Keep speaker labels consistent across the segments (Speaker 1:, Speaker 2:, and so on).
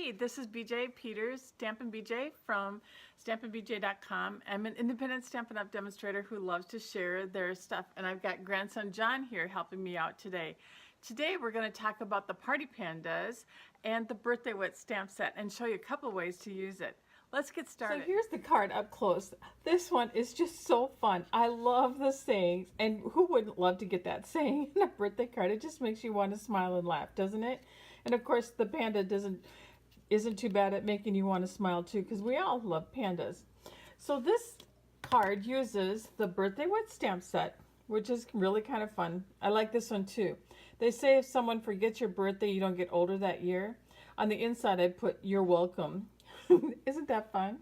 Speaker 1: Hey, this is BJ Peters, Stampin' BJ from stampinbj.com. I'm an independent Stampin' Up! Demonstrator who loves to share their stuff, and I've got grandson John here helping me out today. Today we're going to talk about the Party Pandas and the Birthday Wit stamp set and show you a couple ways to use it. Let's get started.
Speaker 2: So here's the card up close. This one is just so fun. I love the sayings, and who wouldn't love to get that saying in a birthday card? It just makes you want to smile and laugh, doesn't it? And of course the panda isn't too bad at making you want to smile too, because we all love pandas. So this card uses the Birthday Wit stamp set, which is really kind of fun. I like this one too. They say if someone forgets your birthday, you don't get older that year. On the inside I put "You're welcome." Isn't that fun?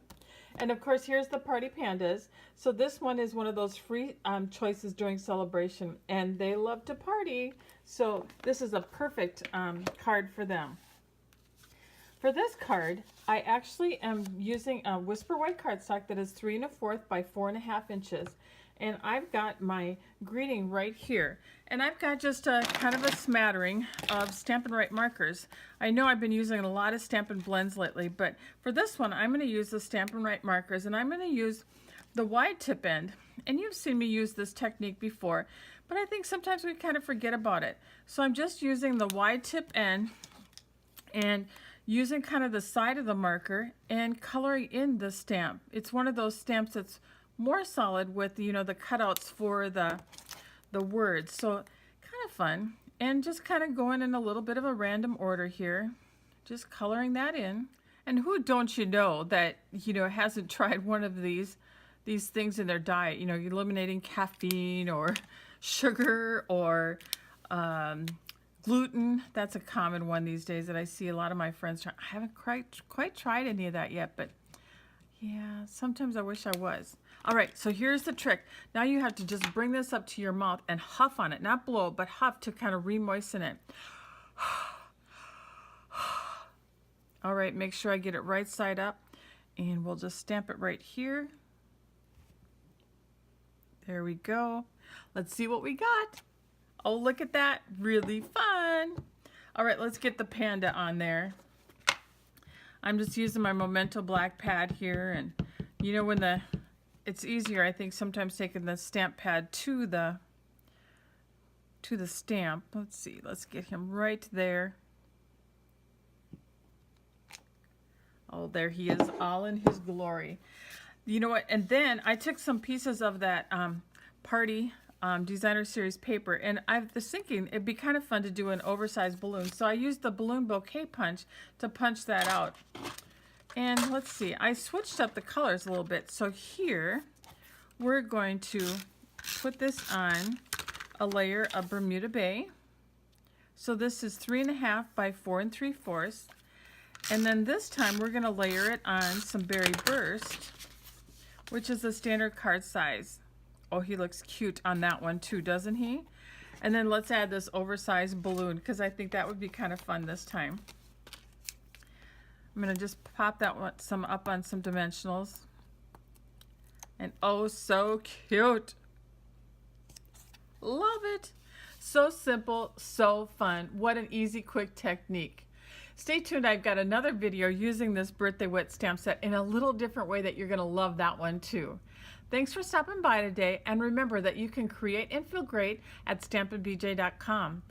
Speaker 2: And of course here's the Party Pandas. So this one is one of those free choices during celebration, and they love to party, so this is a perfect card for them. For this card, I actually am using a Whisper White cardstock that is 3 1/4 by 4 1/2 inches. And I've got my greeting right here. And I've got just a kind of a smattering of Stampin' Write markers. I know I've been using a lot of Stampin' Blends lately, but for this one, I'm going to use the Stampin' Write markers, and I'm going to use the wide tip end. And you've seen me use this technique before, but I think sometimes we kind of forget about it. So I'm just using the wide tip end and using kind of the side of the marker and coloring in the stamp. It's one of those stamps that's more solid with, you know, the cutouts for the words. So kind of fun. And just kind of going in a little bit of a random order here. Just coloring that in. And who don't you know that, you know, hasn't tried one of these things in their diet, you know, eliminating caffeine or sugar or gluten. That's a common one these days that I see a lot of my friends try. I haven't quite tried any of that yet, but yeah, sometimes I wish I was. All right, so here's the trick. Now you have to just bring this up to your mouth and huff on it, not blow, but huff to kind of re-moisten it. All right, make sure I get it right side up, and we'll just stamp it right here. There we go. Let's see what we got. Oh, look at that. Really fun. All right, let's get the panda on there. I'm just using my Memento black pad here, and you know, it's easier, I think, sometimes taking the stamp pad to the stamp. Let's see. Let's get him right there. Oh, there he is, all in his glory. You know what? And then I took some pieces of that Party Designer Series paper, and I was thinking it'd be kind of fun to do an oversized balloon, so I used the balloon bouquet punch to punch that out. And let's see, I switched up the colors a little bit. So here we're going to put this on a layer of Bermuda Bay. So this is 3 1/2 by 4 3/4, and then this time we're going to layer it on some Berry Burst, which is a standard card size. Oh, he looks cute on that one too, doesn't he? And then let's add this oversized balloon, because I think that would be kind of fun this time. I'm going to just pop that one up on some dimensionals. And oh, so cute. Love it. So simple, so fun. What an easy, quick technique. Stay tuned. I've got another video using this Birthday Wit stamp set in a little different way that you're going to love that one too. Thanks for stopping by today, and remember that you can create and feel great at stampinbj.com.